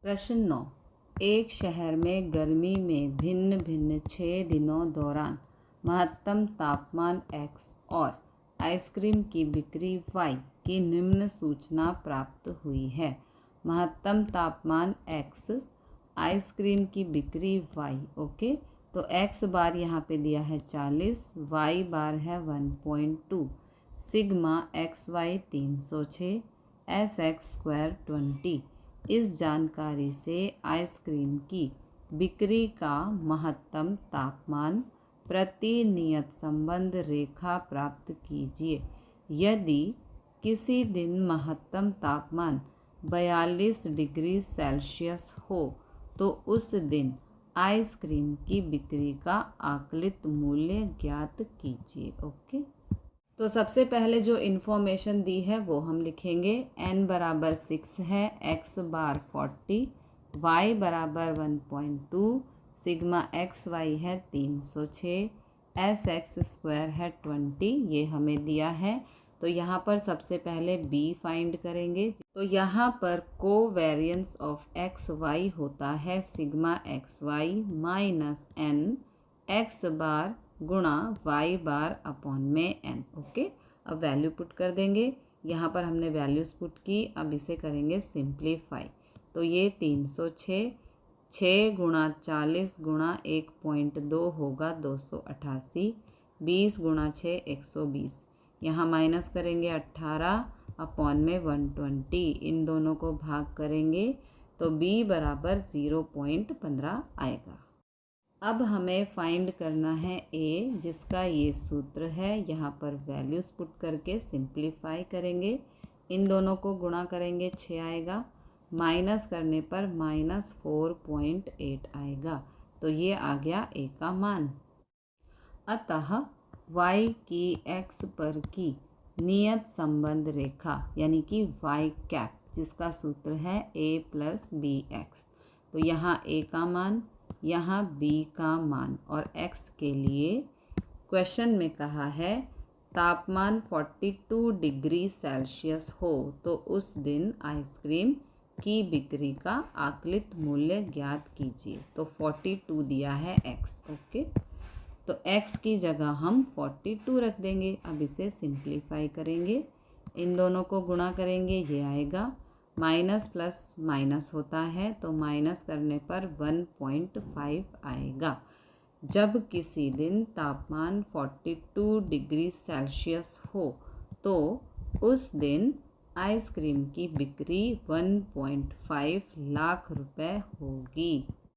प्रश्न 9। एक शहर में गर्मी में भिन्न भिन्न 6 दिनों दौरान महत्तम तापमान x और आइसक्रीम की बिक्री y की निम्न सूचना प्राप्त हुई है। महत्तम तापमान x, आइसक्रीम की बिक्री y। ओके, तो x बार यहाँ पे दिया है 40, y बार है 1.2, सिग्मा xy 306, sx स्क्वायर 20। इस जानकारी से आइसक्रीम की बिक्री का महत्तम तापमान प्रति नियत संबंध रेखा प्राप्त कीजिए। यदि किसी दिन महत्तम तापमान 42 डिग्री सेल्सियस हो तो उस दिन आइसक्रीम की बिक्री का आकलित मूल्य ज्ञात कीजिए। ओके, तो सबसे पहले जो इन्फॉर्मेशन दी है वो हम लिखेंगे। n बराबर 6 है, x बार 40, y बराबर 1.2, सिग्मा एक्स वाई है 306, एस एक्स स्क्वायर है 20, ये हमें दिया है। तो यहाँ पर सबसे पहले b फाइंड करेंगे। तो यहाँ पर कोवेरिएंस ऑफ एक्स वाई होता है sigma X Y minus n X bar गुणा y बार अपॉन में n। ओके, अब वैल्यू पुट कर देंगे। यहाँ पर हमने वैल्यूज़ पुट की, अब इसे करेंगे सिंप्लीफाई। तो ये 306, 6 गुणा 40 गुणा 1.2 होगा 288, 20 गुणा 6 120। यहाँ माइनस करेंगे 18 अपॉन में 120, इन दोनों को भाग करेंगे तो b बराबर 0.15 आएगा। अब हमें फाइंड करना है a, जिसका ये सूत्र है। यहाँ पर वैल्यूज़ पुट करके सिंप्लीफाई करेंगे, इन दोनों को गुणा करेंगे 6 आएगा, माइनस करने पर -4.8 आएगा। तो ये आ गया a का मान। अतः y की x पर की नियत संबंध रेखा यानी कि y कैप, जिसका सूत्र है a + bx। तो यहाँ a का मान, यहाँ b का मान और x के लिए क्वेश्चन में कहा है तापमान 42 डिग्री सेल्सियस हो तो उस दिन आइसक्रीम की बिक्री का आकलित मूल्य ज्ञात कीजिए। तो 42 दिया है x। ओके, तो x की जगह हम 42 रख देंगे। अब इसे सिंप्लीफाई करेंगे, इन दोनों को गुणा करेंगे, ये आएगा। माइनस प्लस माइनस होता है तो माइनस करने पर 1.5 आएगा। जब किसी दिन तापमान 42 डिग्री सेल्सियस हो तो उस दिन आइसक्रीम की बिक्री 1.5 लाख रुपए होगी।